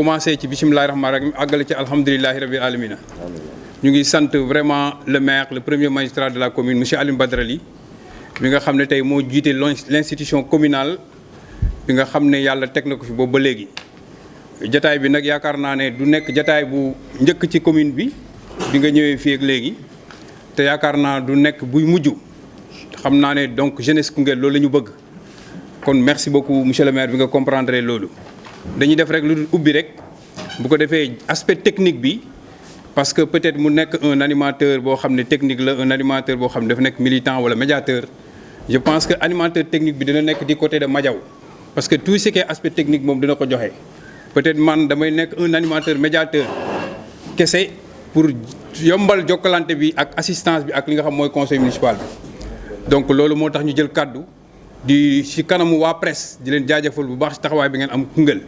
commencé ci bisimilahi rahmaani rahim àggale ci alhamdulilahi rabil alamina ñu ngi sant vraiment le maire le premier magistrat de la commune monsieur Alioune Badara Ly bi nga xam ne tey moo jiite l'institution communale bi nga xam ne yàlla teg na ko fi boobu ba léegi. jataay bi nag yaakaar naa ne du nekk jataay bu njëkk ci commune bi nga ñëwee fii ak léegi te yaakaar naa du nekk buy mujj xam naa ne donc jeunesse Koungheul loolu la ñu bëgg kon merci beaucoup monsieur le maire bi nga comprendre loolu. dañuy def rek lu dul ubbi rek bu ko defee aspect technique bi parce que peut-être mu nekk un animateur boo xam ne technique la un animateur boo xam ne dafa nekk militant wala médiateur je pense que animateur technique bi dina nekk du côté de Madiaw parce que tout ce qui est aspect technique moom dina ko joxe. peut-être man damay nekk un animateur médiateur kese pour yombal jokkalante bi ak assistance bi ak li nga xam mooy conseil municipal bi donc loolu moo tax ñu jël kàddu di ci kanamu waa presse di leen jaajëfal bu baax ci taxawaay bi ngeen am Koungheul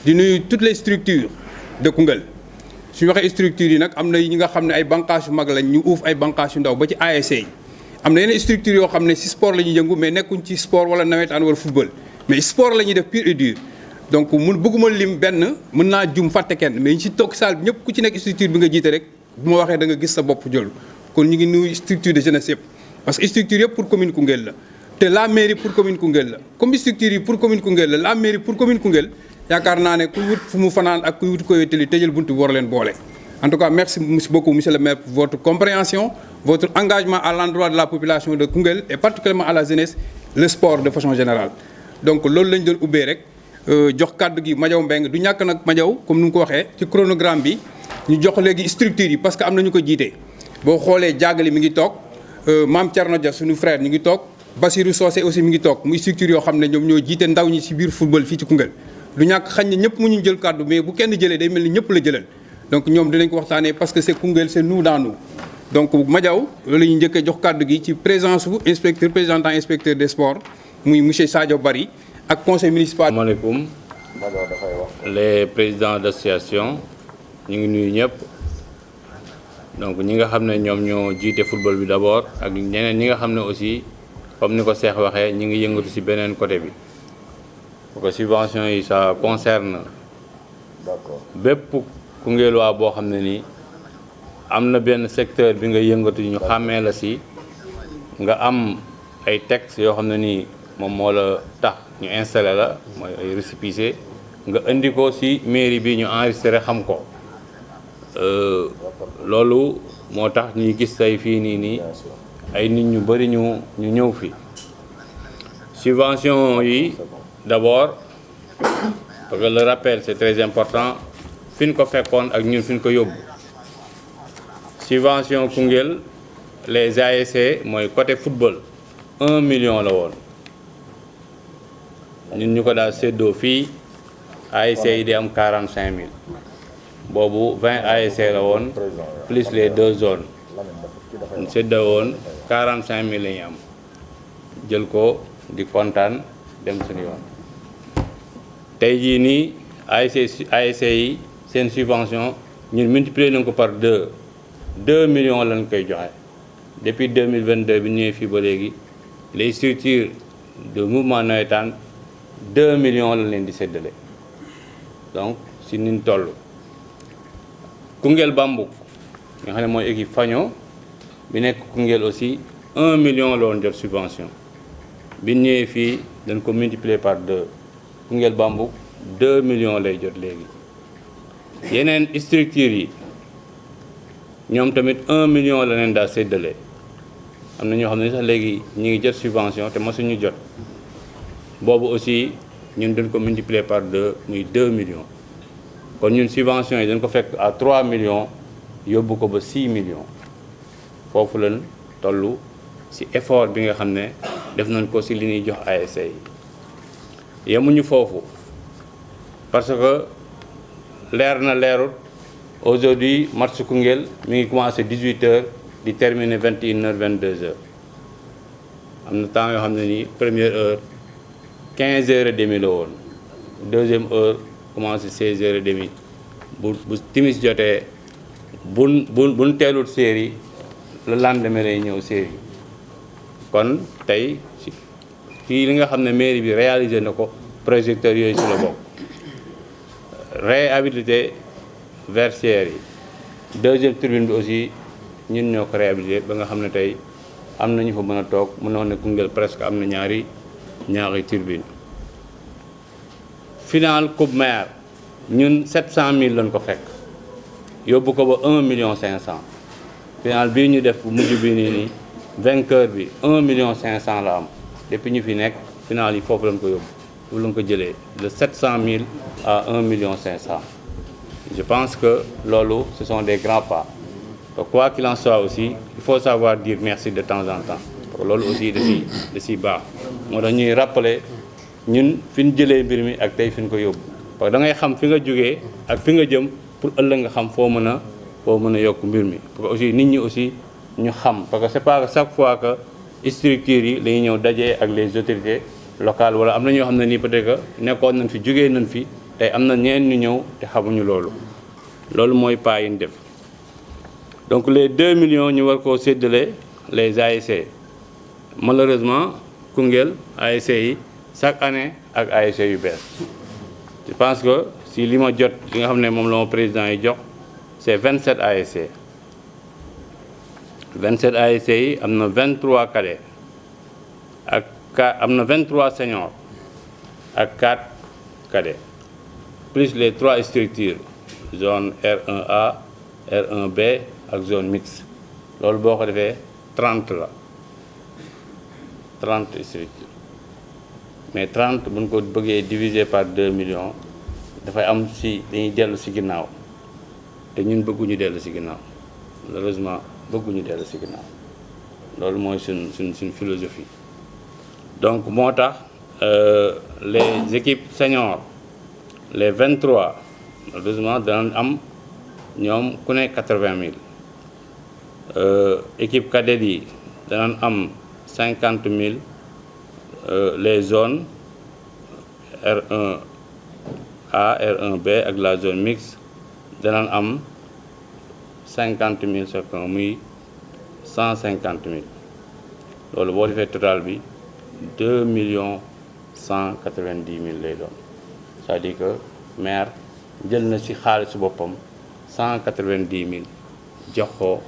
di nuyu toutes les structures de Koungheul suñu waxee structures yi nag am na ñi nga xam ne ay bànqaas yu mag lañ ñu uuf ay bànqaas yu ndaw ba ci ASC yi am na yeneen structures yoo xam ne ci sport la ñuy yëngu mais nekkuñ ci sport wala nawetaan wala football mais sport la ñuy def pur et dur donc bëgguma lim benn mën naa jum fàtte kenn mais ñi ci toog salle bi ñëpp ku ci nekk structure bi nga jiite rek bu ma waxee da nga gis sa bopp jël kon ñu ngi nuyu structure de jeunesse yëpp parce que structure yëpp pour commune Koungheul la te la mairie pour commune Koungheul la comme structure yi pour commune Koungheul la mairie pour commune Koungheul yaakaar naa ne ku wut fu mu fanaan ak ku wut ko wéttali tëjal buntu bi war leen boole en tout cas merci beaucoup monsieur le maire pour votre compréhension votre engagement à l'endroit de la population de Koungheul et particulièrement à la jeunesse le sport de façon générale donc loolu lañ doon ubbee rek jox kàddu gi Madiaw Mbengue du ñàkk nag Madiaw comme ni nga ko waxee ci chronogramme bi ñu jox léegi structure yi parce que am na ñu ko jiite boo xoolee jàggali mi ngi toog Mame Thierno Dia suñu frère ñu ngi toog Bassirou Socé aussi mi ngi toog muy structure yoo xam ne ñoom ñoo jiite ndaw ñi ci biir football fii ci Koungheul du ñàkk xañ ne ñëpp mu ñu jël kàddu mais bu kenn jëlee day mel ni ñëpp la jëlal donc ñoom dinañ ko waxtaanee parce que c'est Koungheul c'est nous dans nous donc Madiaw loolu ñu njëkkee jox kàddu gi ci présence bu inspecteur représentant inspecteur des sports muy monsieur Sadio Bari ak conseil municipal. Asalaamaaleykum les présidents d'association ñu ngi nuyu ñëpp donc ñi nga xam ne ñoom ñoo jiite football bi d'abord ak ñeneen ñi nga xam ne aussi comme ni ko Cheikh waxee ñu ngi yëngatu ci beneen côté bi parce que subvention yi ça concerne bépp Koungheulwaa boo xam ne nii am na benn secteur bi nga yëngatu ñu xàmmee la ci nga am ay textes yoo xam ne nii moom moo la tax ñu installé la mooy ay récépissé nga indi ko ci mairie bi ñu enregistré xam ko loolu moo tax ñuy gis tey fii nii ay nit ñu bari ñu ñëw fi subvention yi d'abord parce que le rappel c'est très important fi ñu ko fekkoon ak ñun fi ñu ko yóbbu subvention Koungheul les ASC mooy côté football 1 million la woon ñun ñu ko daal séddoo fii ASC yi di am 45 000 boobu 20 ASC la woon plus les 2 zones ñu séddoo woon 45 000 la ñu am jël ko di kontaan dem suñu yoon tey jii nii ASC yi seen subvention ñun multiplier nañ ko par 2 millions lañ koy joxe depuis 2022 bi ñëwee fii ba léegi les structures de mouvement navétane 2 millions la leen di séddale donc si niñ toll Koungheul Bambouk nga xam ne mooy équipe Fagno bi nekk Koungheul aussi 1 million la woon jot subvention bi ñëwee fii dañ ko multiplier par 2 Koungheul Bambouk 2 millions lay jot léegi yeneen structures yi ñoom tamit 1 million la leen daa séddale am na ñoo xam ne sax léegi ñu ngi jot subvention te masuñu jot boobu aussi ñun dañ ko multiplier par 2 muy 2 millions kon ñun subvention yi dañ ko fekk à 3 millions yóbbu ko ba 6 millions foofu lañ toll ci effort bi nga xam ne def nañ ko ci li ñuy jox ASC yi yemuñu foofu parce que leer na leerut aujourd'hui match Koungheul mi ngi commencé 18h di terminer 21h 22h am na temps yoo xam ne nii première heure 15h30 la woon deuxième heure commencé 16h30 bu timis jotee buñ teelut série le lendemain lay ñëw série kon tey fii li nga xam ne mairie bi réalisé na ko projecteurs yooyu ci la bokk réhabiliter vestiaires yi deuxième tribune bi aussi ñun ñoo ko réhabiliter ba nga xam ne tey am na ñu fa mën a toog mën na wax ne Koungheul presque am na ñaari tribune final coupe maire ñun 700 000 lañ ko fekk yóbbu ko ba 1,5 million final bii ñu def bu mujj bi nii vainqueur bi 1,5 million la am depuis ñu fi nekk final yi foofu lañ ko yóbbu foofu lañ ko jëlee de 700 000 à 1,5 million. Je pense que loolu ce sont des grands pas. Donc, quoi qu'il en soit aussi, il faut savoir dire merci de temps en temps. Parce que loolu aussi da si baax moo tax ñuy rappeler ñun fi ñu jëlee mbir mi ak tey fi ñu ko yóbbu parce que da ngay xam fi nga jógee ak fi nga jëm pour ëllëg nga xam foo mën a yokk mbir mi. Parce que aussi nit ñi aussi ñu xam parce que c'est pas chaque fois que structures yi dañuy ñëw dajee ak les autorités locales wala am na ñoo xam ne nii peut-être que nekkoon nañ fi jógee nañ fi tey am na ñeen ñu ñëw te xamuñu loolu mooy pas yi ñu def. Donc les 2 millions ñu war koo séddale les ASC malheureusement Koungheul ASC yi chaque année ak ASC yu bees je pense que si li ma jot li nga xam ne moom la ma président yi jox c'est 27 ASC 27 ASC yi am na 23 cadets ak am na 23 seniors ak 4 cadets plus les 3 structures zone R1A R1B ak zone mixte loolu boo ko defee 30 la 30 structures mais 30 bu ñu ko bëggee diviser par 2 millions dafay am si dañuy dellu si ginnaaw te ñun bëgguñu dellu si ginnaaw malheureusement bëgguñu dellu si ginnaaw loolu mooy suñ philosophie. Donc moo tax les équipes seniors les 23 malheureusement danañ am ñoom ku ne 80 000 équipe cadet yi danañ am 50 000 les zones R1A R1B ak la zone mixte danañ am 50 000 chacun muy 150 000 loolu boo defee total bi 2 190 000 lay doon c'est-à-dire que maire jël na ci xaalisu boppam 190 000 jox ko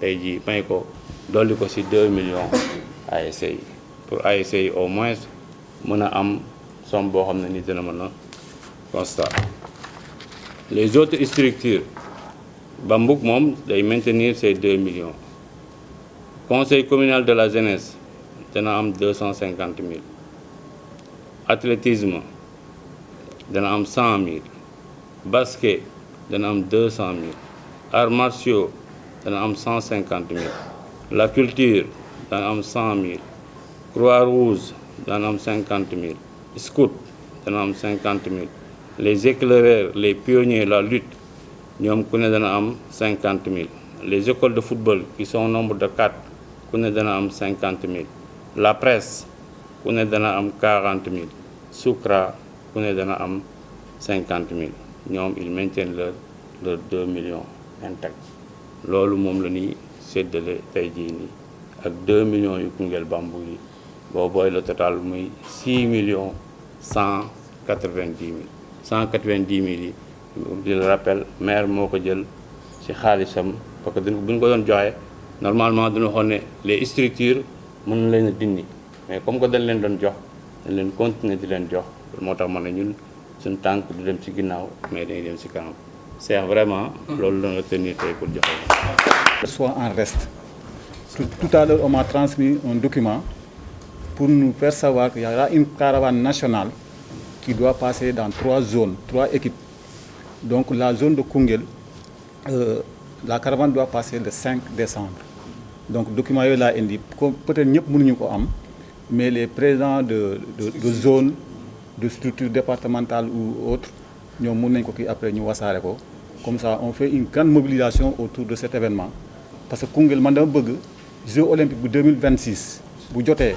tey jii may ko dolli ko ci 2 millions ASC yi pour ASC yi au moins mën a am somme boo xam ne ni dina mën a constat. Les autres structures Bambouk moom day maintenir ces 2 millions. Conseil communal de la jeunesse dana am 250 000. Athlétisme dana am 100 000. Basket dana am 200 000. Arts martiaux dana am 150 000. La culture dana am 100 000. Croix-Rouge dana am 50 000. Scout dana am 50 000. Les éclaireurs, les pionniers, la lutte ñoom ku ne dana am 50 000. Les écoles de football qui sont au nombre de 4 ku ne dana am 50 000. La presse ku ne dana am 40 000. Soukra ku ne dana am 50 000. ñoom ils maintiennent leur 2 millions intact. loolu moom la ñuy séddale tey jii nii ak 2 millions yu Koungheul Bambouck yi boo booy le total muy 6 millions 190 000. 190 000 yi je le rappelle maire moo ko jël ci xaalisam parce que bu ñu ko doon joxe normalement dañu waxoon ne les structures mën na leen a dindi mais comme que dañ leen doon jox dañ leen continuer di leen jox moo tax man ne ñun suñu tànk du dem ci ginnaaw mais dañuy dem ci kanam c'est vraiment loolu la nga tenir tey pour joxe. Soit en reste. Tout à l'heure on m'a transmis un document pour nous faire savoir qu'il y aura une caravane nationale qui doit passer dans 3 zones, 3 équipes. Donc la zone de Koungheul, la caravane doit passer le 5 décembre. Donc le document est là indiqué. Peut-être ñëpp mënuñu ko am, mais les présidents de zone, de structures départementales ou autres, ñoom mën nañ ko kii après ñu wasaare ko. Comme ça on fait une grande mobilisation autour de cet événement. Parce que Koungheul man dama bëgg Jeux olympiques bu 2026 bu jotee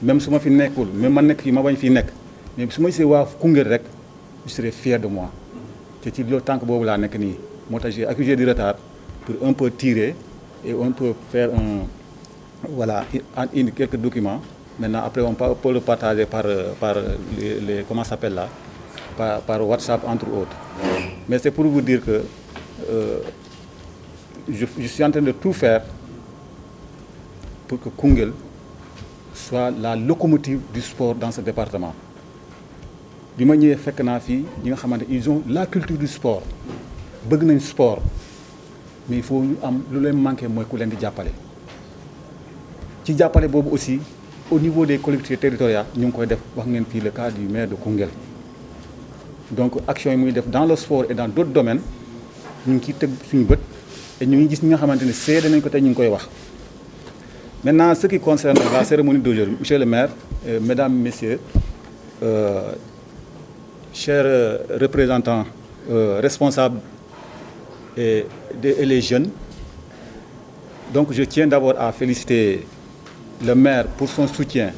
même su ma fi nekkul même ma nekk fii ma bañ fii nekk. Mais su ma gisee waa Koungheul rek je serais fier de moi te ci loolu tànk boobu laa nekk nii moo tax j'ai accusé du retard pour un peu tirer et on peut faire quelques documents maintenant après on peut le partager par les comment ça s'appelle là par WhatsApp, entre autres. Mais c'est pour vous dire que je suis en train de tout faire pour que Koungheul soit la locomotive du sport dans ce département. Bi ma ñëwee fekk naa fii ñi nga xamante ils ont la culture du sport bëgg nañ sport mais il faut ñu am lu leen manqué mooy ku leen di jàppale. ci jàppale boobu aussi au niveau des collectivités territoriales ñu ngi koy def wax ngeen fii le cas du maire de Koungheul. Donc action yi muy def dans le sport et dans d'autres domaines ñu ngi ciy teg suñu bët et ñu ngi gis ñi nga xamante ne seede nañ ko te ñu ngi koy wax. Maintenant, ce qui concerne la cérémonie d'aujourd'hui, monsieur le maire, mesdames, messieurs, chers représentants, responsables et les jeunes, donc je tiens d'abord à féliciter le maire pour son soutien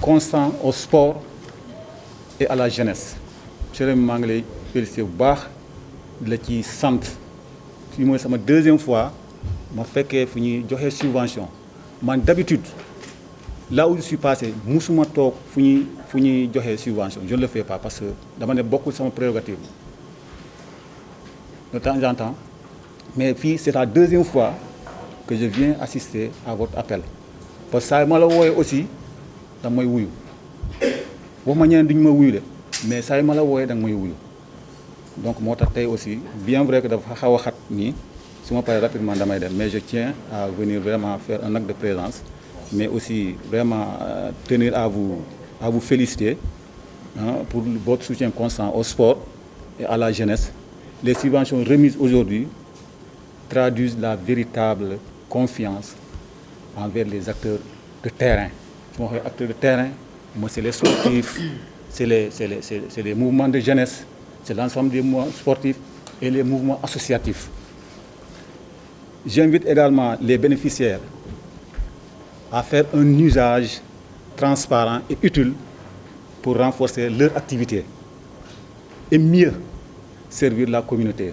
constant au sport et à la jeunesse. Monsieur le maire, maa ngi lay féliciter bu baax la ci sant fii mooy sama deuxième fois ma fekkee fu ñuy joxe subvention. Man d'habitude là où je suis passé musuma toog fu ñuy joxe subvention je ne le fais pas parce que dama ne bokkul sama prérogative de temps en temps mais fii c'est la deuxième fois que je viens assister à votre appel parce que saa ma la wooyee aussi danga may wuyu wax ma ñeneen duñu ma wuyu de mais saa ma la wooyee danga may wuyu donc moo tax tey aussi bien vrai que dafa xaw a xat nii su ma paree rapidement damay dem mais je tiens à venir vraiment faire un acte de présence mais aussi vraiment tenir à vous féliciter pour votre soutien constant au sport et à la jeunesse. Les subventions remises aujourd'hui traduisent la véritable confiance envers les acteurs de terrain. Su ma waxee acteurs de terrain moi c'est les sportifs c'est les mouvements de jeunesse c'est l'ensemble des mouvements sportifs et les mouvements associatifs. J'invite également les bénéficiaires à faire un usage transparent et utile pour renforcer leur activité et mieux servir la communauté.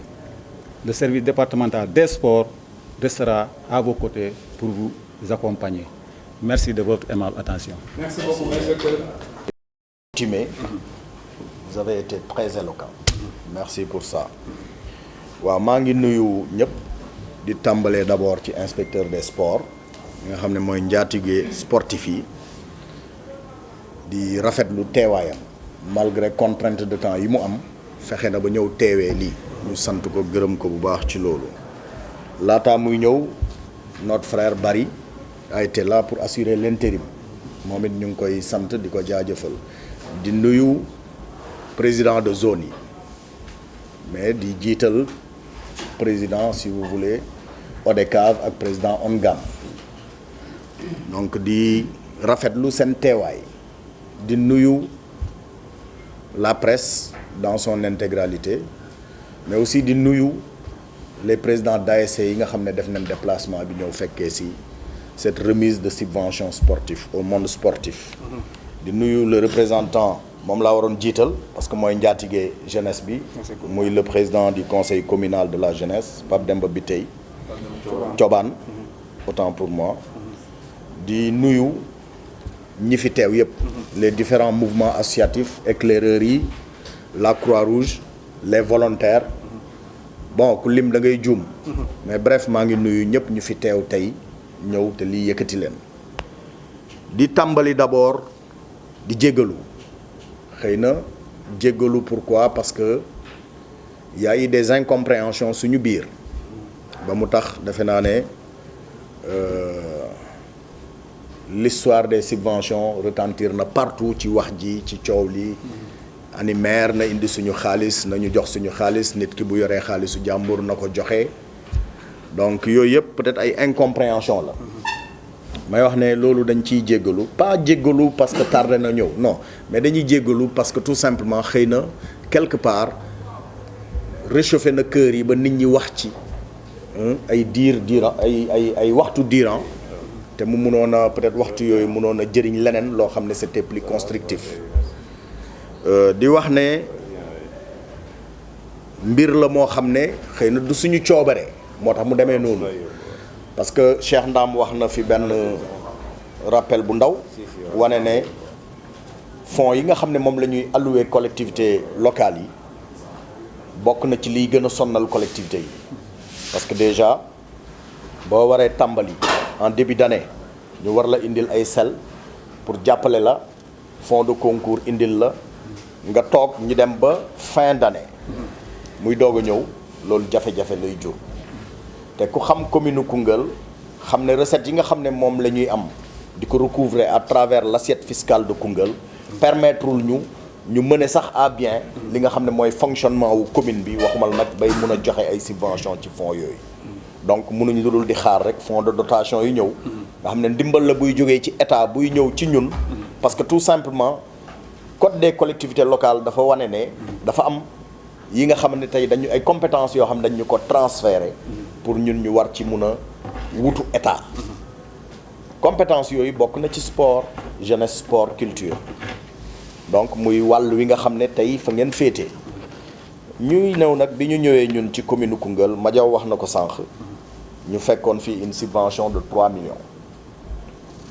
Le service départemental des sports restera à vos côtés pour vous accompagner. Merci de votre aimable attention. Merci beaucoup, inspecteur. Vous avez été très éloquent. Merci pour ça. waaw maa ngi nuyu ñëpp. di tàmbalee d'abord ci inspecteur des sports nga xam ne mooy njaatige sportif yi di rafetlu teewaayam malgré contrainte de temps yi mu am fexe na ba ñëw teewee lii ñu sant ko gërëm ko bu baax ci loolu laataa muy ñëw notre frère Barry a été là pour assurer l'intérim moom it ñu ngi koy sant di ko jaajëfal di nuyu président de zone yi mais di jiital président si vous voulez ODCAV ak président ONGAM donc di rafetlu seen teewaay di nuyu la presse dans son intégralité mais aussi di nuyu les présidents d'ASC yi nga xam ne def nañ déplacement bi ñëw fekkee si cette remise de subvention sportive au monde sportif di nuyu le représentant moom laa waroon jiital parce que mooy njaatige jeunesse bi muy le président du conseil communal de la jeunesse Pape Demba Bitèye Thioban autant pour moi di nuyu ñi fi teew yëpp les différents mouvements associatifs éclaireurs yi la Croix-Rouge les volontaires bon ku lim da ngay juum mais bref maa ngi nuyu ñëpp ñu fi teew tey ñëw te lii yëkkati leen di tàmbali d'abord di jéggalu xëy na jéggalu pourquoi parce que y a eu des incompréhensions suñu biir ba mu tax defe naa ne l'histoire des subventions retentir na partout ci wax ji ci coow li ani maire na indi suñu xaalis nañu jox suñu xaalis nit ki bu yoree xaalisu jàmbur na ko joxe donc yooyu yëpp peut-être ay incompréhension la may wax ne loolu dañ ciy jéggalu pas jéggalu parce que tardé na ñëw non mais dañuy jéggalu parce que tout simplement xëy na quelque part réchauffé na cœur yi ba nit ñi wax ci ay durant ay waxtu durant te mu mënoon a peut-être waxtu yooyu mënoon a jëriñ leneen loo xam ne c'était plus constructif di wax ne mbir la moo xam ne xëy na du suñu coobare moo tax mu demee noonu parce que Cheikh Ndam wax na fi benn rappel bu ndaw wane ne fonds yi nga xam ne moom la ñuy allouer collectivités locales yi bokk na ci liy gën a sonnal collectivités yi parce que déjà boo waree tàmbali en début d'année ñu war la indil ay sel pour jàppale la fonds de concours indil la nga toog ñu dem ba fin d'année muy doog a ñëw loolu jafe-jafe lay jur te ku xam commune Koungheul xam ne recettes yi nga xam ne moom la ñuy am di ko recouvrer à travers l'assiette fiscale de Koungheul permettrul ñu mener sax à bien li nga xam ne mooy fonctionnement wu commune bi waxumal nag bay mun a joxe ay subventions ci fonds yooyu donc mënuñu dul di xaar rek fonds de dotation yi ñëw nga xam ne ndimbal la buy jógee ci état buy ñëw ci ñun parce que tout simplement code des collectivités locales dafa wane ne dafa am yi nga xam ne tey dañu ay compétences yoo xam ne dañu ko transférer pour ñun ñu war ci mun a wutu état compétences yooyu bokk na ci sport jeunesse sport culture donc muy wàll wi nga xam ne tey fa ngeen féete ñuy ñëw nag bi ñu ñëwee ñun ci commune Koungheul Madiaw wax na ko sànq ñu fekkoon fii une subvention de 3 millions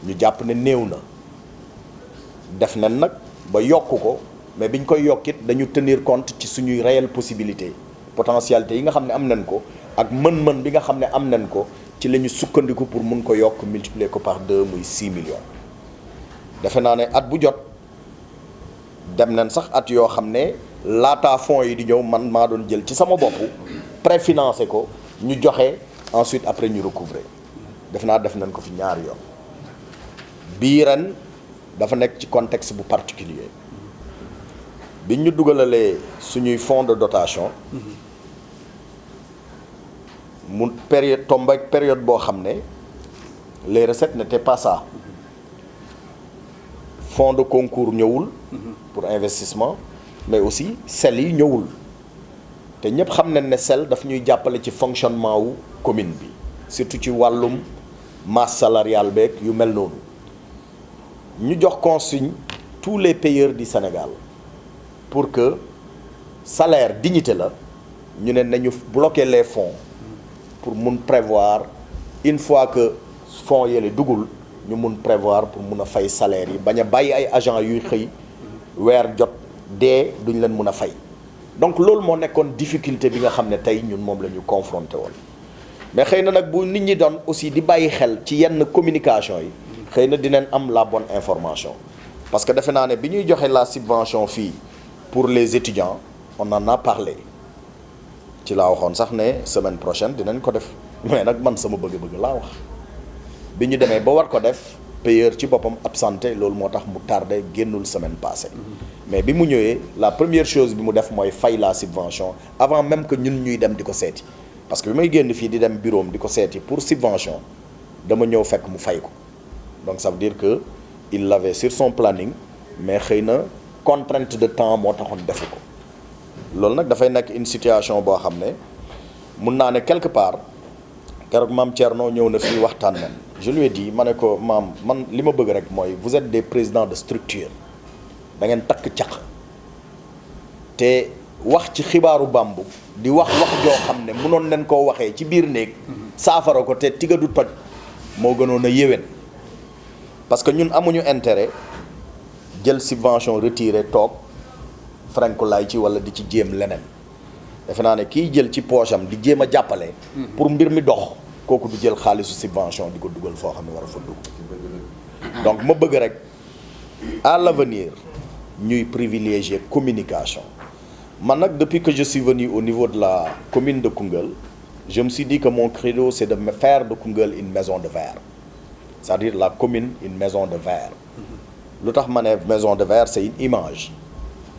ñu jàpp ne néew na def nañ nag ba yokk ko mais biñ koy yokkit dañu tenir compte ci suñuy réelle possibilité potentialité yi nga xam ne am nañ ko ak mën-mën bi nga xam ne am nañ ko ci la ñu sukkandiku pour mun ko yokk multiplier ko par 2 muy 6 millions defe naa ne at bu jot dem nañ sax at yoo xam ne laataa fonds yi di ñëw man maa doon jël ci sama bopp préfinancé ko ñu joxe ensuite après ñu recouvrer def naa def nañ ko fi ñaari yoon bii ren dafa nekk ci contexte bu particulier bi ñu dugalalee suñuy fonds de dotation mu période tombe ak période boo xam ne les recettes n'étaient pas ça fonds de concours ñëwul pour investissement mais aussi sel yi ñëwul te ñëpp xam nañ ne sel daf ñuy jàppale ci fonctionnement wu commune bi surtout ci wàllum masse salariale beeg yu mel noonu ñu jox consigne tous les payeurs du Sénégal pour que salaire dignité la ñu ne nañu bloquer les fonds pour mun prévoir une fois que fonds yële dugul ñu mun prévoir pour mun a fay salaire yi bañ a bàyyi ay agents yuy xëy weer jot dee duñ leen mun a fay donc loolu moo nekkoon difficulté bi nga xam ne tey ñun moom la ñu confronté woon mais xëy na nag bu nit ñi doon aussi di bàyyi xel ci yenn communication yi xëy na dinañ am la bonne information parce que defe naa ne bi ñuy joxe la subvention fii pour les étudiants on en a parlé ci laa waxoon sax ne semaine prochaine dinañ ko def mais nag man sama bëgg-bëgg laa wax bi ñu demee ba war ko def payeur ci boppam absenté loolu moo tax mu tardé génnul semaine passée mais bi mu ñëwee la première chose bi mu def mooy fay la subvention avant même que ñun ñuy dem di ko seeti parce que bi may génn fii di dem bureau am di ko seeti pour subvention dama ñëw fekk mu fay ko donc ça veut dire que il l'avait sur son planning mais xëy na contrainte de temps moo taxoon defu ko loolu nag dafay nekk une situation boo xam ne mun naa ne quelque part keroog maam Thierno ñëw na fii waxtaan nañ je lui ai dit ma ne ko maam man li ma bëgg rek mooy vous êtes des présidents de structure da ngeen takk caq te wax ci xibaaru bambu di wax joo xam ne mënoon leen koo waxee ci biir néeg saafara ko te tiga du toj moo gënoon a yéwén parce que ñun amuñu intérêt jël subvention retiré toog frankulaay ci wala di ci jéem leneen defe naa ne kiy jël ci poche am di jéem a jàppale pour mbir mi dox kooku du jël xaalisu subvention di ko dugal foo xam ne war a fa dugg donc ma bëgg rek à l'avenir ñuy privilégier communication man nag depuis que je suis venu au niveau de la commune de Koungheul je me suis dit que mon credo c'est de faire de Koungheul une maison de verre c'est-à-dire la commune une maison de verre lu tax ma ne maison de verre c'est une image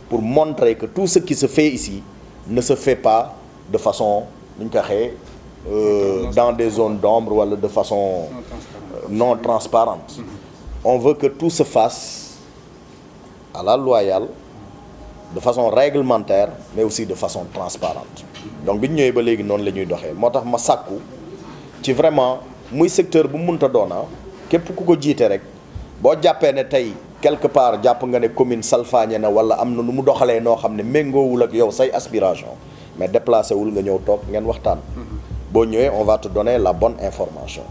pour montrer que tout ce qui se fait ici ne se fait pas de façon nu ñu ko waxee dans des zones d'ombre wala de façon non transparente on veut que tout se fasse à la loyale de façon réglementaire mais aussi de façon transparente donc bi ñu ñëwee ba léegi noonu la ñuy doxee moo tax ma sàkku ci vraiment muy secteur bu munta doona képp ku ko jiite rek boo jàppee ne tey quelque part jàpp nga ne commune salfaañe na wala am na nu mu doxalee noo xam ne méngoowul ak yow say aspiration mais déplacé wul nga ñëw toog ngeen waxtaan boo ñëwee on va te donner la bonne information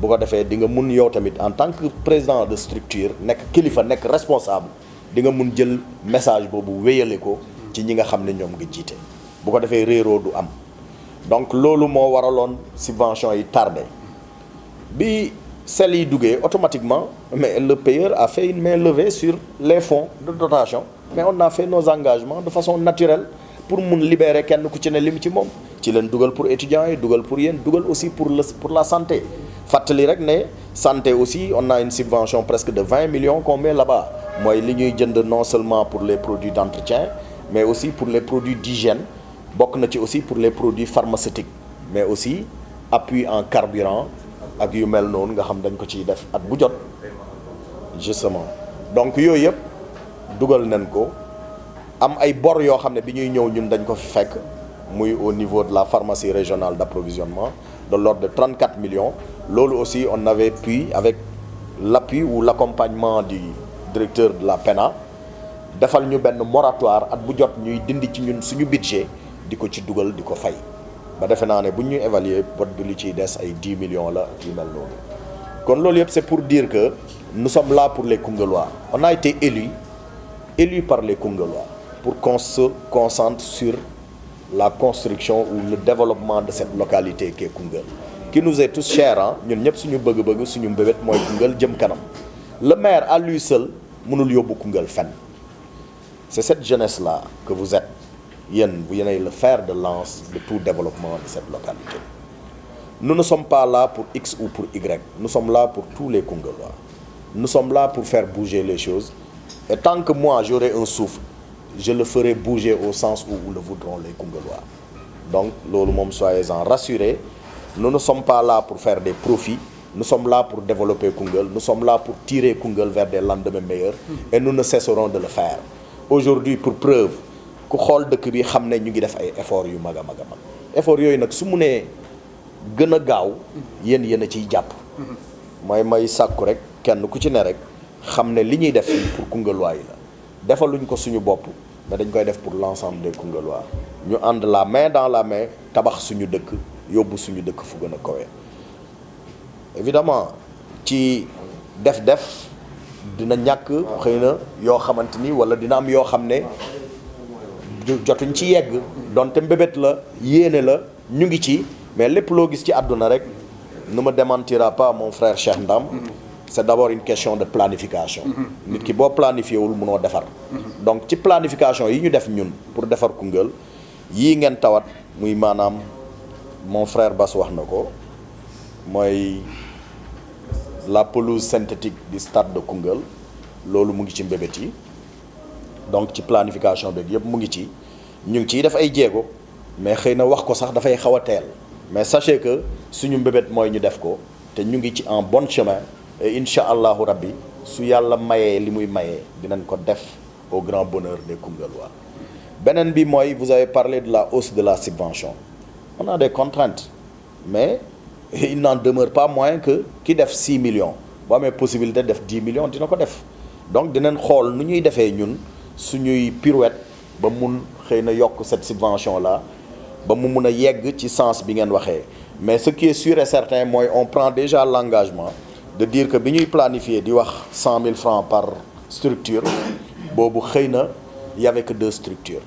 bu ko defee di nga mun yow tamit en tant que président de structure nekk kilifa nekk responsable di nga mun jël message boobu wéyale ko ci ñi nga xam ne ñoom nga jiite bu ko defee réeroo du am donc loolu moo waraloon subvention yi tardé bi sel yi duggee automatiquement mais le payeur a fait une main levée sur les fonds de dotation mais on a fait nos engagements de façon naturelle pour mun libérer kenn ku ci ne lim ci moom ci leen dugal pour étudiants yi dugal pour yéen dugal aussi pour la santé fàttali rek ne santé aussi on a une subvention presque de 20 millions qu'on met là-bas mooy li ñuy jënd non seulement pour les produits d'entretien mais aussi pour les produits d'hygiène bokk na ci aussi pour les produits pharmaceutiques mais aussi appui en carburant ak yu mel noonu nga xam dañ ko ciy def at bu jot justement donc yooyu yëpp dugal nañ ko am ay bor yoo xam ne bi ñuy ñëw ñun dañ ko fi fekk muy au niveau de la pharmacie régionale d'approvisionnement de l'ordre de 34 millions loolu aussi on avait pu avec l'appui ou l'accompagnement du directeur de la PENA defal ñu benn moratoire at bu jot ñuy dindi ci ñun suñu budget di ko ci dugal di ko fay ba defe naa ne bu ñu évaluer bot bi li ciy des ay 10 millions la yu mel noonu kon loolu yëpp c'est pour dire que nous sommes là pour les Kounguellois on a été élus par les Kounguellois pour qu'on se concentre sur la construction ou le développement de cette localité qui est Koungheul qui nous est tous cher ñun ñëpp suñu bëgg-bëgg suñu mbébét mooy Koungheul jëm kanam le maire à lui seul mënul yóbbu Koungheul fenn c'est cette jeunesse là que vous êtes yéenay le fer de lance de tout développement de cette localité nous ne sommes pas là pour X ou pour Y nous sommes là pour tous les Koungheullois nous sommes là pour faire bouger les choses et tant que moi j'aurai un souffle je le ferai bouger au sens où le voudront les Koungheullois donc loolu moom soyez-en rassurés nous ne sommes pas là pour faire des profits nous sommes là pour développer Koungheul nous sommes là pour tirer Koungheul vers des lendemains meilleurs et nous ne cesserons de le faire aujourd'hui pour preuve ku xool dëkk bi xam ne ñu ngi def ay efforts yu mag a mag a mag efforts yooyu nag su mu nee gën a gaaw yéen a ciy jàpp may sàkku rek kenn ku ci ne rek xam ne li ñuy def pour Koungheullois yi la defaluñ ko suñu bopp mais dañ koy def pour l'ensemble des Koungheullois ñu ànd la main dans la main tabax suñu dëkk yóbbu suñu dëkk fu gën a kawe évidemment ci def dina ñàkk xëy na yoo xamante ni wala dina am yoo xam ne jotuñ ci yegg donte mbébét la yéene la ñu ngi ci mais lépp loo gis ci àdduna rek ne me démentira pas mon frère Cheikh Ndam c'est d'abord une question de planification nit ki boo planifié wul mënoo defar donc ci planification yi ñu def ñun pour defar Koungheul yii ngeen tawat muy maanaam mon frère Bass wax na ko mooy la pelouse synthétique du stade de Koungheul loolu mu ngi ci mbébét yi donc ci planification beeg yëpp mu ngi ci ñu ngi ciy def ay jéego mais xëy na wax ko sax dafay xaw a teel mais sachez que suñu mbébét mooy ñu def ko te ñu ngi ci en bon chemin et incha allahu rabbi su yàlla mayee li muy mayee dinañ ko def au grand bonheur des Koungheullois beneen bi mooy vous avez parlé de la hausse de la subvention on a des contraintes mais il n'en demeure pas moins que ki def 6 millions boo amee possibilité def 10 millions dina ko def donc dinañ xool nu ñuy defee ñun suñuy pirouette ba mun xëy na yokk cette subvention là ba mu mun a yegg ci sens bi ngeen waxee mais ce qui est sûr et certain mooy on prend déjà l'engagement de dire que bi ñuy planifier di wax 100 000 francs par structure boobu xëy na y avait que 2 structures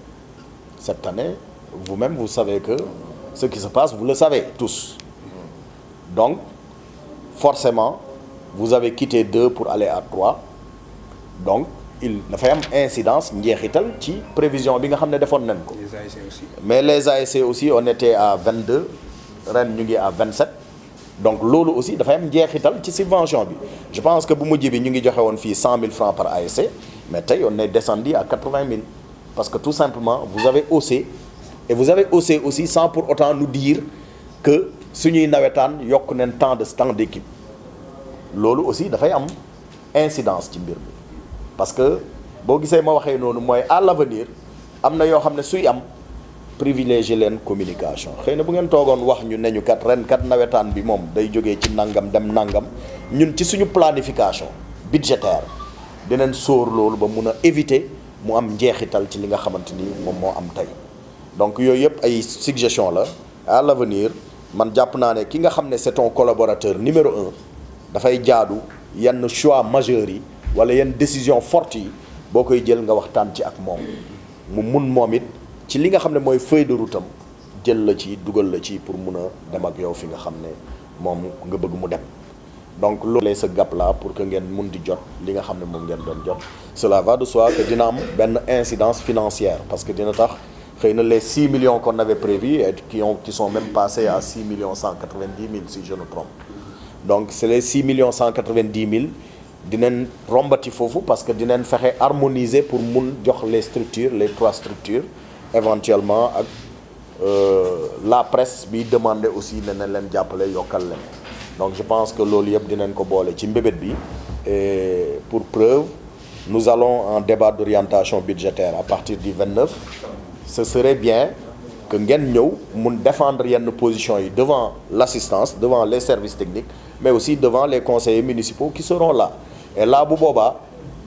cette année vous-même vous savez que ce qui se passe vous le savez tous donc forcément vous avez quitté 2 pour aller à 3 donc il dafay am incidence njeexital ci prévision bi nga xam ne defoon nañ ko mais les ASC aussi on était à 22 ren ñu ngi à 27 donc loolu aussi dafay am njeexital ci subvention bi je pense que bu mujj bi ñu ngi joxe woon fii 100 000 francs par ASC mais tey on est descendu à 80 000 parce que tout simplement vous avez haussé et vous avez haussé aussi sans pour autant nous dire que suñuy nawetaan yokk nañ temps d'équipe loolu aussi dafay am incidence ci mbir mi parce que boo gisee ma waxee noonu mooy à l'avenir am na yoo xam ne suy am privilégier leen communication xëy na bu ngeen toogoon wax ñu ne ñu kat ren kat nawetaan bi moom day jógee ci nangam dem nangam ñun ci suñu planification budgétaire dinañ sóor loolu ba mun a éviter mu am njeexital ci li nga xamante ni moom moo am tey donc yooyu yëpp ay suggestion la à l'avenir man jàpp naa ne ki nga xam ne c'est ton collaborateur numéro 1 dafay jaadu yenn choix majeurs yi wala yenn décision forte yi boo koy jël nga waxtaan ci ak moom mu mun moom it ci li nga xam ne mooy feuille de route am jël la ci dugal la ci pour mun a dem ak yow fi nga xam ne moom nga bëgg mu dem donc loolu ce gap là pour que ngeen mun di jot li nga xam ne moom ngeen doon jot cela va de soi que dina am benn incidence financière parce que dina tax xëy na les 6 millions qu'on avait prévus et qui sont même passés à 6 millions 190 000 si je ne trompe donc c'est les 6 millions 190 000 dinañ rombati foofu parce que dinañ fexe harmoniser pour mun jox les structures les 3 structures éventuellement ak la presse bi demander aussi ne nañ leen jàppale yokkal leen donc je pense que loolu yëpp dinañ ko boole ci mbébét bi et pour preuve nous allons en débat d'orientation budgétaire à partir du 29 ce serait bien que ngeen ñëw mun défendre yenn positions yi devant l'assistance devant les services techniques mais aussi devant les conseillers municipaux qui seront là et là bu boobaa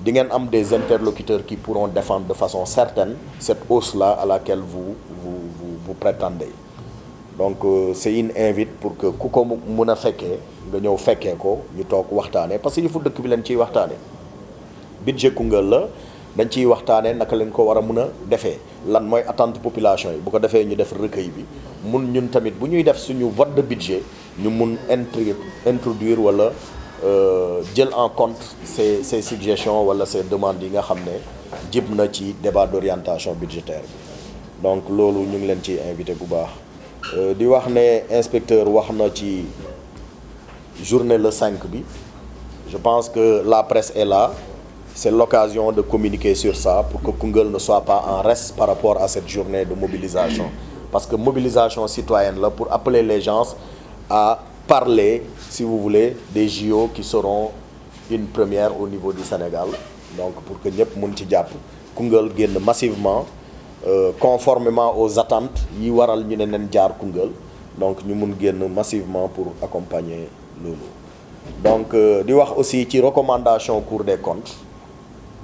di ngeen am des interlocuteurs qui pourront défendre de façon certaine cette hausse-là à laquelle vous prétendez donc c'est une invite pour que ku ko mun a fekkee nga ñëw fekkee ko ñu toog waxtaanee parce que yëfu dëkk bi leen ciy waxtaanee budget Koungheul la dañ ciy waxtaanee naka leen ko war a mun a defee lan mooy attente population yi bu ko defee ñu def recueil bi mun ñun tamit bu ñuy def suñu vote de budget ñu mun introduire wala jël en compte ces suggestions wala ces demandes yi nga xam ne jib na ci débat d'orientation budgétaire bi donc loolu ñu ngi leen ci invité bu baax di wax ne inspecteur wax na ci journée le 5 bi je pense que la presse est là c'est l'occasion de communiquer sur ça pour que Koungheul ne soit pas en reste par rapport à cette journée de mobilisation parce que mobilisation citoyenne là pour appeler les gens à parler si vous voulez des JO qui seront une première au niveau du Sénégal donc pour que ñëpp mun ci jàpp Koungheul génn massivement conformément aux attentes yi waral ñu ne leen jaar Koungheul donc ñu mun génn massivement pour accompagner loolu donc di wax aussi ci recommandation Cour des comptes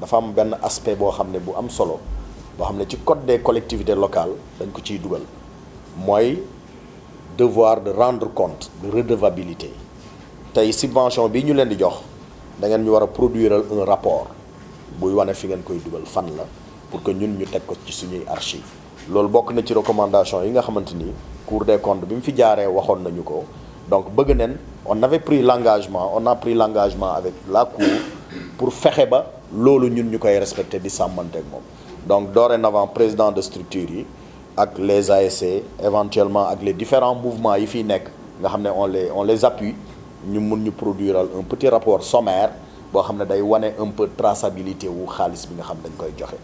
dafa am benn aspect boo xam ne bu am solo boo xam ne ci code des collectivités locales dañ ko ciy dugal mooy devoir de rendre compte de redevabilité tey subvention bi ñu leen di jox da ngeen ñu war a produire un rapport buy wane fi ngeen koy dugal fan la pour que ñun ñu teg ko ci suñuy archive loolu bokk na ci recommandation yi nga xamante ni Cour des comptes bi mu fi jaaree waxoon nañu ko donc bëgg neen on a pris l'engagement avec la Cour pour fexe ba loolu ñun ñu koy respecter di sàmmanteeg moom donc dorénavant président de structure yi ak les ASC éventuellement ak les différents mouvements yi fiy nekk nga xam ne on les appuie ñu mun ñu produire un petit rapport sommaire boo xam ne day wane un peu traçabilité wu xaalis bi nga xam dañ koy joxe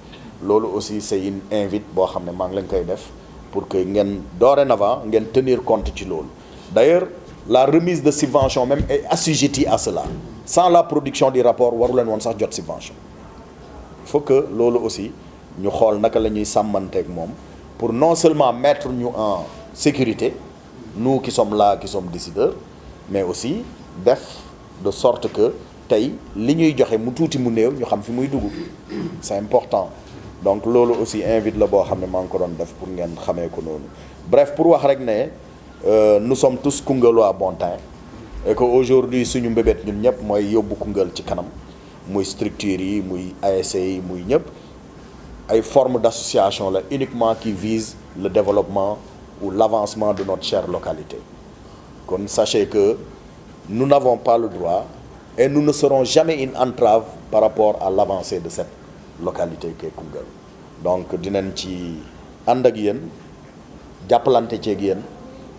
loolu aussi c'est une invite boo xam ne maa ngi leen koy def pour que ngeen dorénavant ngeen tenir compte ci loolu d'ailleurs la remise de subvention même est assujettie à cela sans la production du rapport waru leen woon sax jot subvention il faut que loolu aussi ñu xool naka la ñuy sàmmanteeg moom pour non seulement mettre ñu en sécurité nous qui sommes là qui sommes décideurs mais aussi def de sorte que tey li ñuy joxe mu tuuti mu néew ñu xam fi muy dugg c'est important donc loolu aussi invite la boo xam ne maa ngi ko doon def pour ngeen xamee ko noonu bref pour wax rek ne nous sommes tous Koungheullois bon teint et que aujourd'hui suñu mbébét ñun ñëpp mooy yóbbu Koungheul ci kanam muy structures yi muy ASC yi muy ñëpp ay formes d'association la uniquement qui visent le développement ou l'avancement de notre chère localité kon sachez que nous n'avons pas le droit et nous ne serons jamais une entrave par rapport à l'avancée de cette localité qu'est Koungheul donc dinañ ci ànd ak yéen jàppalante ceeg yéen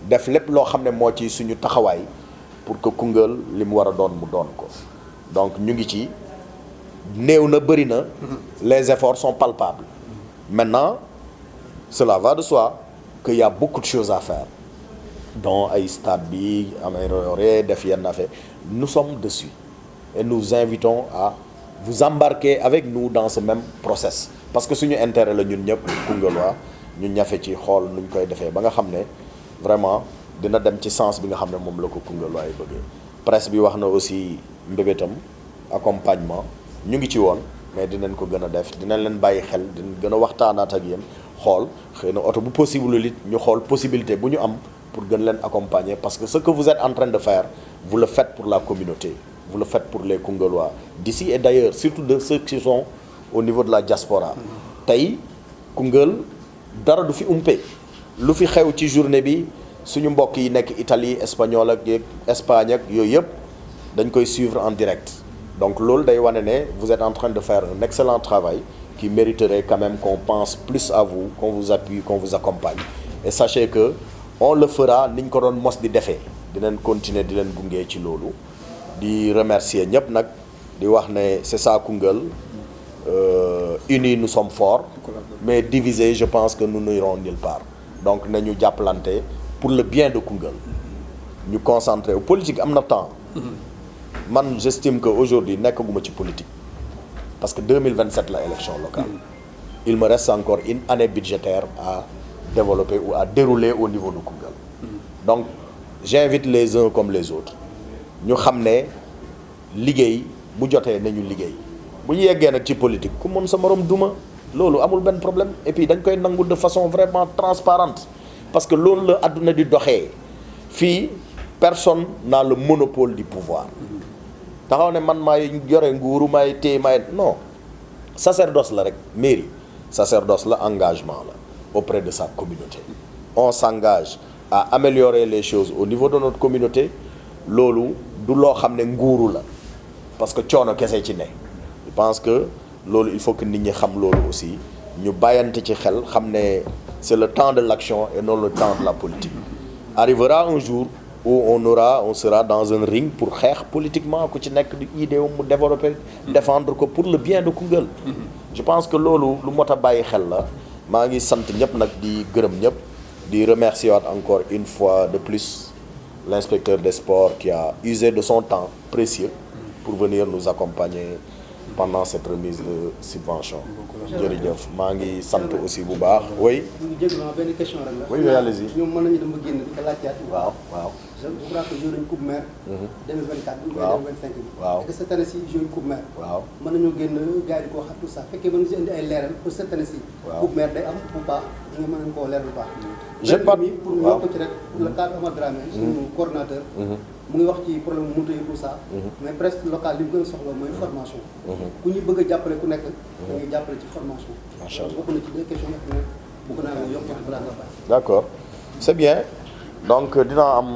def lépp loo xam ne moo ci suñu taxawaay pour que Koungheul li mu war a doon mu doon ko donc ñu ngi ci néew na bëri na les efforts sont palpables maintenant cela va de soi qu'il y a beaucoup de choses à faire dont ay stade bi améliorer def yenn affaire nous sommes dessus et nous invitons à vous embarquer avec nous dans ce même process parce que suñu intérêt la ñun ñëpp Koungheullois ñu ñafe ci xool nuñ koy defee ba nga xam ne vraiment dina dem ci sens bi nga xam ne moom la ko Koungheullois yi bëggee presse bi wax na aussi mbébétam accompagnement ñu ngi ci woon mais dinañ ko gën a def dinañ leen bàyyi xel dinañ gën a waxtaanaat ak yéen xool xëy na oto bu possible lit ñu xool possibilité bu ñu am pour gën leen accompagner parce que ce que vous êtes en train de faire vous le faites pour la communauté vous le faites pour les Koungheullois d'ici et d'ailleurs surtout de ceux qui sont au niveau de la diaspora tey Koungheul dara du fi umpe lu fi xew ci journée bi suñu mbokk yi nekk Italie espagnol ak Espagne ak yooyu yëpp dañ koy suivre en direct donc loolu day wane ne vous êtes en train de faire un excellent travail qui mériterait quand même qu'on pense plus à vous, qu'on vous appuie, qu'on vous accompagne. Et sachez que on le fera niñ ko doon mos di defee dinañ continuer di leen gunge ci loolu di remercier ñëpp nag di wax ne c'est ça Koungheul unis nous sommes forts mais divisés je pense que nous n'irons nulle part donc nañu jàppalante pour le bien de Koungheul ñu concentrer wu politique am na temps man j'estime que aujourd'hui nekkaguma ci politique parce que 2027 la élection locale il me reste encore une année budgétaire à développer ou à dérouler au niveau de Koungheul donc j'invite les uns comme les autres ñu xam ne liggéey bu jotee nañu liggéey bu ñu yeggee nag ci politique ku mën sa morom duma loolu amul benn problème et puis dañ koy nangu de façon vraiment transparente parce que loolu la àdduna di doxee fii personne n'a le monopole du pouvoir taxaw ne man maay yore nguuru maay téye maay non sacerdoce la rek mairie sacerdoce la engagement la auprès de sa communauté on s'engage à améliorer les choses au niveau de notre communauté loolu du loo xam ne nguuru la parce que coono kese ci ne je pense que loolu il faut que nit ñi xam loolu aussi ñu bàyyante ci xel xam ne c'est le temps de l'action et non le temps de la politique arrivera un jour où on sera dans un ring pour xeex politiquement ku ci nekk di idée mu développer défendre ko pour le bien de Koungheul je pense que loolu lu mot a bàyyi xel la maa ngi sant ñëpp nag di gërëm ñëpp di remercier waat encore une fois de plus l'inspecteur des sports qui a usé de son temps précieux pour venir nous accompagner pendant cette remise de subvention jërëjëf maa ngi sant aussi bu baax oui. ñu ngi jégalu benn question rek la. oui allez-y. ñoom mën nañu dem ba génn di ko laajtaat. waaw waaw. je crois que joué nañu coupe maire. 2024 bi. waaw 2025 bi. waaw et que cette année ci joué coupe maire. waaw mën nañoo génn gars yi di ko wax tout ça fekkee mën nga si indi ay leeral pour cette année ci. waaw coupe maire day am bu baax di nga mën a koo leeral bu baax. je pas pour ñu yokk ci rek le cadre Amath Dramé. suñu coordonnateur. mu ngi wax ci problème moto yi tout ça. mais presse locale li mu gën a soxla mooy formation. ku ñu bëgg a jàppale ku nekk. da ngay jàppale ci formation. macha allah bokk na ci deux questions yoo xam ne bëgg naa yokk balaa nga bàyyi. d'accord c'est bien donc dinaa am.